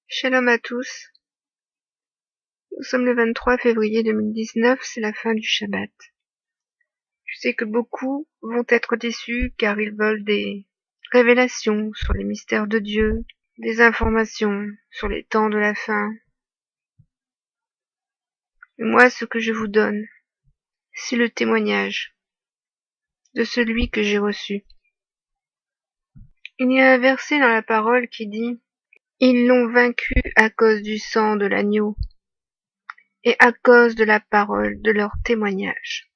Shalom à tous. Nous sommes le 23 février 2019, c'est la fin du Shabbat. Je sais que beaucoup vont être déçus car ils veulent des révélations sur les mystères de Dieu, des informations sur les temps de la fin. Et moi, ce que je vous donne, c'est le témoignage de celui que j'ai reçu. Il y a un verset dans la parole qui dit « Ils l'ont vaincu à cause du sang de l'agneau et à cause de la parole de leur témoignage. »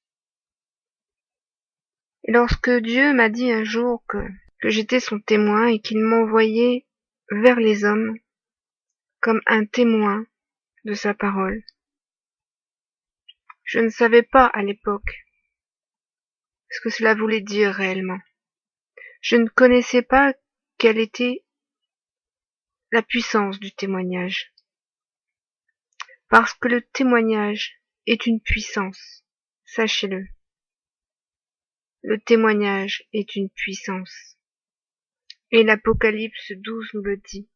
Et lorsque Dieu m'a dit un jour que j'étais son témoin et qu'il m'envoyait vers les hommes comme un témoin de sa parole, je ne savais pas à l'époque ce que cela voulait dire réellement. Je ne connaissais pas quelle était la puissance du témoignage. Parce que le témoignage est une puissance, sachez-le. Le témoignage est une puissance. Et l'Apocalypse 12 nous le dit.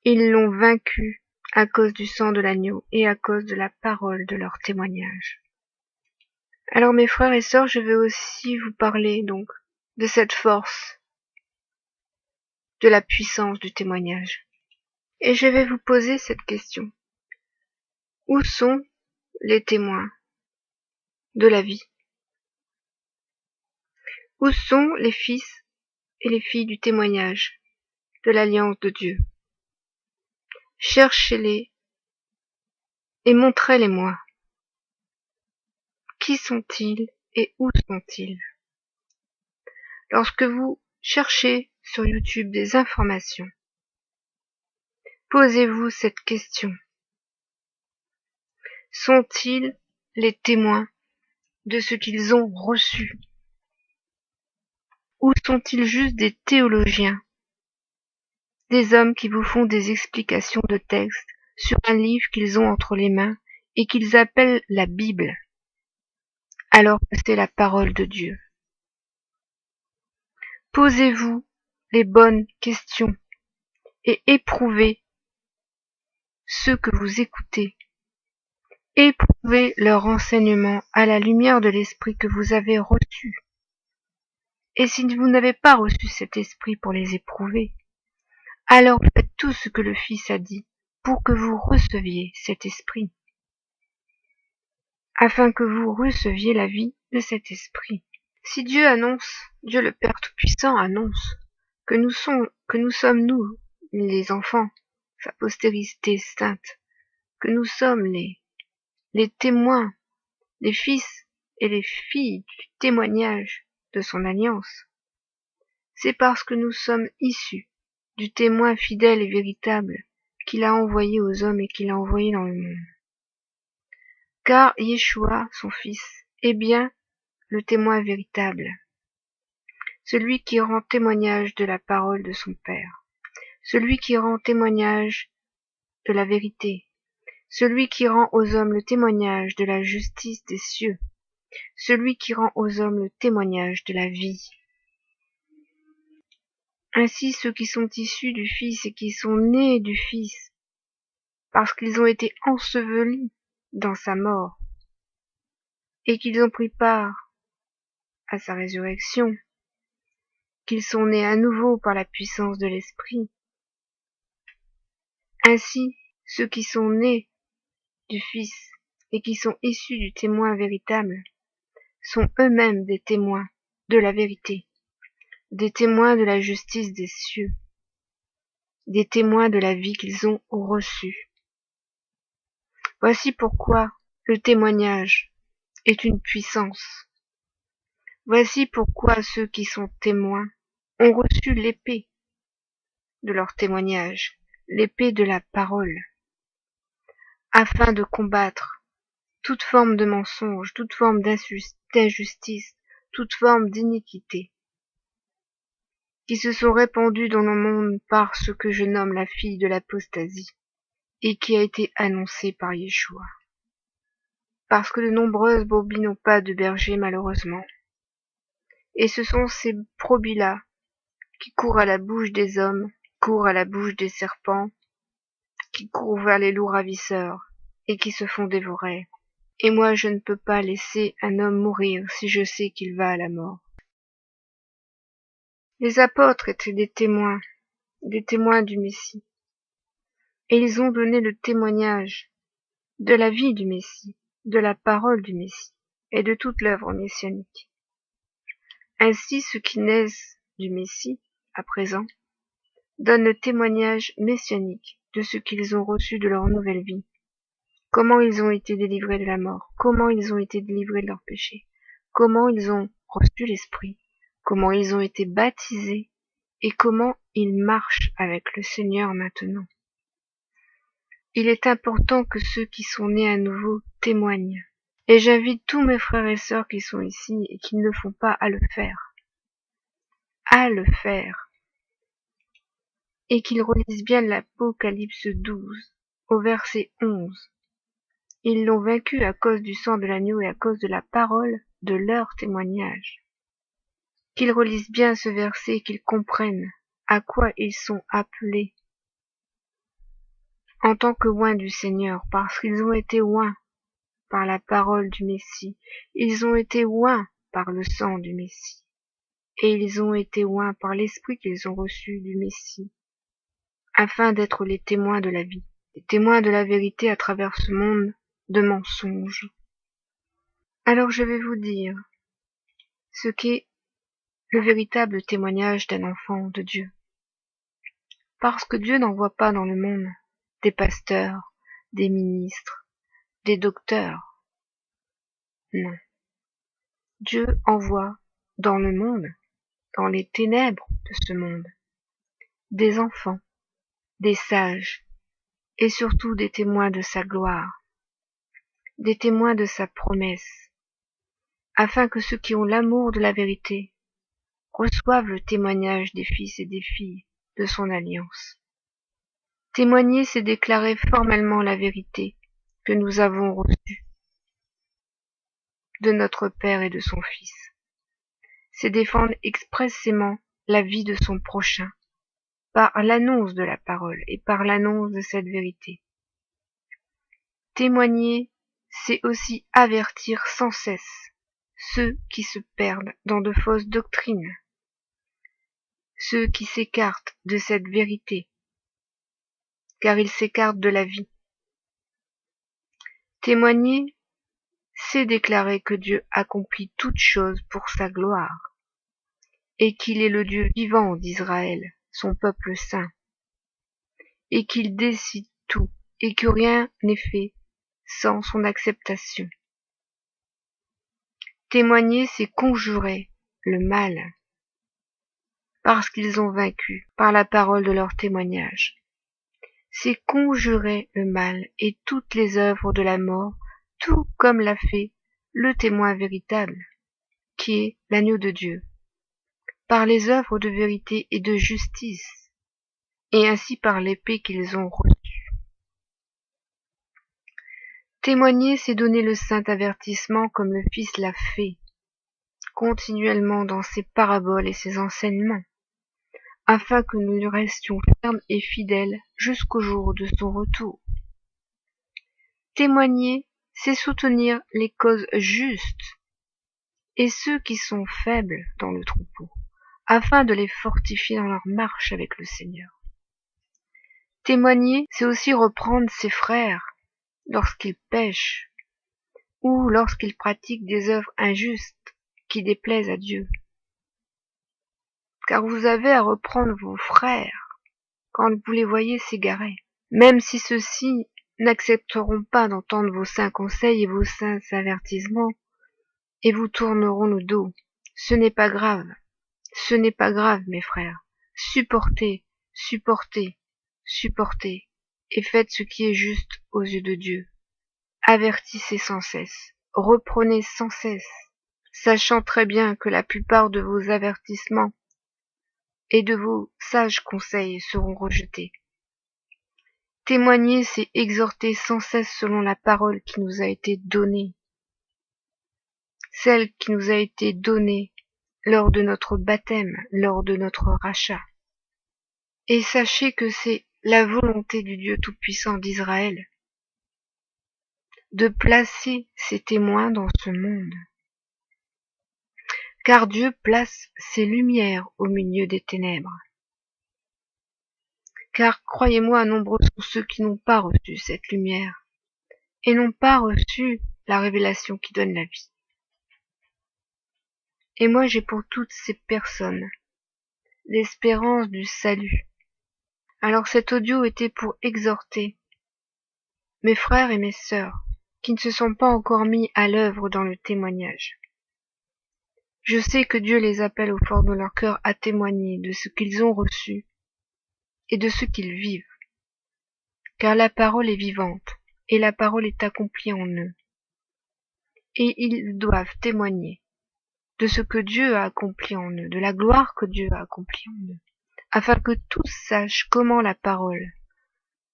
Ils l'ont vaincu à cause du sang de l'agneau et à cause de la parole de leur témoignage. Alors mes frères et sœurs, je vais aussi vous parler donc de cette force, de la puissance du témoignage. Et je vais vous poser cette question. Où sont les témoins de la vie? Où sont les fils et les filles du témoignage, de l'alliance de Dieu? Cherchez-les et montrez-les-moi. Qui sont-ils et où sont-ils? Lorsque vous cherchez sur YouTube des informations, posez-vous cette question. Sont-ils les témoins de ce qu'ils ont reçu? Ou sont-ils juste des théologiens, des hommes qui vous font des explications de texte sur un livre qu'ils ont entre les mains et qu'ils appellent la Bible, alors que c'est la parole de Dieu? Posez-vous les bonnes questions et éprouvez ceux que vous écoutez. Éprouvez leur enseignement à la lumière de l'esprit que vous avez reçu. Et si vous n'avez pas reçu cet esprit pour les éprouver, alors faites tout ce que le Fils a dit pour que vous receviez cet esprit, afin que vous receviez la vie de cet esprit. Si Dieu annonce, Dieu le Père Tout-Puissant annonce que nous sommes nous, les enfants, sa postérité sainte, que nous sommes les témoins, les fils et les filles du témoignage de son alliance, c'est parce que nous sommes issus du témoin fidèle et véritable qu'il a envoyé aux hommes et qu'il a envoyé dans le monde. Car Yeshua, son fils, est bien le témoin véritable, celui qui rend témoignage de la parole de son Père, celui qui rend témoignage de la vérité, celui qui rend aux hommes le témoignage de la justice des cieux, celui qui rend aux hommes le témoignage de la vie. Ainsi ceux qui sont issus du Fils et qui sont nés du Fils, parce qu'ils ont été ensevelis dans sa mort, et qu'ils ont pris part à sa résurrection, qu'ils sont nés à nouveau par la puissance de l'Esprit. Ainsi, ceux qui sont nés du Fils et qui sont issus du témoin véritable sont eux-mêmes des témoins de la vérité, des témoins de la justice des cieux, des témoins de la vie qu'ils ont reçue. Voici pourquoi le témoignage est une puissance. Voici pourquoi ceux qui sont témoins ont reçu l'épée de leur témoignage, l'épée de la parole, afin de combattre toute forme de mensonge, toute forme d'injustice, toute forme d'iniquité, qui se sont répandues dans le monde par ce que je nomme la fille de l'apostasie, et qui a été annoncée par Yeshua. Parce que de nombreuses brebis n'ont pas de berger malheureusement. Et ce sont ces brebis-là qui courent à la bouche des hommes, courent à la bouche des serpents, qui courent vers les loups ravisseurs, et qui se font dévorer. Et moi je ne peux pas laisser un homme mourir si je sais qu'il va à la mort. Les apôtres étaient des témoins du Messie, et ils ont donné le témoignage de la vie du Messie, de la parole du Messie, et de toute l'œuvre messianique. Ainsi ceux qui naissent du Messie, à présent, donnent le témoignage messianique de ce qu'ils ont reçu de leur nouvelle vie, comment ils ont été délivrés de la mort, comment ils ont été délivrés de leurs péchés, comment ils ont reçu l'Esprit, comment ils ont été baptisés, et comment ils marchent avec le Seigneur maintenant. Il est important que ceux qui sont nés à nouveau témoignent. Et j'invite tous mes frères et sœurs qui sont ici et qui ne le font pas à le faire. À le faire. Et qu'ils relisent bien l'Apocalypse 12, au verset 11. Ils l'ont vaincu à cause du sang de l'agneau et à cause de la parole de leur témoignage. Qu'ils relisent bien ce verset et qu'ils comprennent à quoi ils sont appelés en tant que oints du Seigneur, parce qu'ils ont été oints par la parole du Messie, ils ont été oints par le sang du Messie, et ils ont été oints par l'Esprit qu'ils ont reçu du Messie, afin d'être les témoins de la vie, les témoins de la vérité à travers ce monde de mensonges. Alors je vais vous dire ce qu'est le véritable témoignage d'un enfant de Dieu. Parce que Dieu n'envoie pas dans le monde des pasteurs, des ministres, des docteurs. Non. Dieu envoie dans le monde, dans les ténèbres de ce monde, des enfants, des sages, et surtout des témoins de sa gloire, des témoins de sa promesse, afin que ceux qui ont l'amour de la vérité reçoivent le témoignage des fils et des filles de son alliance. Témoigner, c'est déclarer formellement la vérité que nous avons reçue de notre Père et de son Fils. C'est défendre expressément la vie de son prochain, par l'annonce de la parole et par l'annonce de cette vérité. Témoigner, c'est aussi avertir sans cesse ceux qui se perdent dans de fausses doctrines, ceux qui s'écartent de cette vérité, car ils s'écartent de la vie. Témoigner, c'est déclarer que Dieu accomplit toutes choses pour sa gloire, et qu'il est le Dieu vivant d'Israël, son peuple saint, et qu'il décide tout, et que rien n'est fait sans son acceptation. Témoigner, c'est conjurer le mal, parce qu'ils ont vaincu par la parole de leur témoignage. C'est conjurer le mal et toutes les œuvres de la mort, tout comme l'a fait le témoin véritable, qui est l'agneau de Dieu, par les œuvres de vérité et de justice, et ainsi par l'épée qu'ils ont reçue. Témoigner, c'est donner le saint avertissement comme le Fils l'a fait, continuellement dans ses paraboles et ses enseignements, afin que nous restions fermes et fidèles jusqu'au jour de son retour. Témoigner, c'est soutenir les causes justes et ceux qui sont faibles dans le troupeau, afin de les fortifier dans leur marche avec le Seigneur. Témoigner, c'est aussi reprendre ses frères lorsqu'ils pêchent ou lorsqu'ils pratiquent des œuvres injustes qui déplaisent à Dieu. Car vous avez à reprendre vos frères quand vous les voyez s'égarer, même si ceux-ci n'accepteront pas d'entendre vos saints conseils et vos saints avertissements, et vous tourneront le dos. Ce n'est pas grave, ce n'est pas grave, mes frères. Supportez, supportez, supportez, et faites ce qui est juste aux yeux de Dieu. Avertissez sans cesse, reprenez sans cesse, sachant très bien que la plupart de vos avertissements et de vos sages conseils seront rejetés. Témoigner, c'est exhorter sans cesse selon la parole qui nous a été donnée, celle qui nous a été donnée lors de notre baptême, lors de notre rachat. Et sachez que c'est la volonté du Dieu Tout-Puissant d'Israël de placer ses témoins dans ce monde. Car Dieu place ses lumières au milieu des ténèbres. Car, croyez-moi, nombreux sont ceux qui n'ont pas reçu cette lumière et n'ont pas reçu la révélation qui donne la vie. Et moi j'ai pour toutes ces personnes l'espérance du salut. Alors cet audio était pour exhorter mes frères et mes sœurs qui ne se sont pas encore mis à l'œuvre dans le témoignage. Je sais que Dieu les appelle au fond de leur cœur à témoigner de ce qu'ils ont reçu et de ce qu'ils vivent. Car la parole est vivante et la parole est accomplie en eux. Et ils doivent témoigner de ce que Dieu a accompli en eux, de la gloire que Dieu a accomplie en eux, afin que tous sachent comment la parole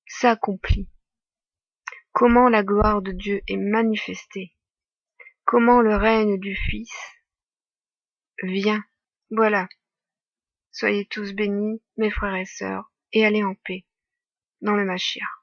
s'accomplit, comment la gloire de Dieu est manifestée, comment le règne du Fils vient. Voilà. Soyez tous bénis, mes frères et sœurs, et allez en paix dans le Mashiach.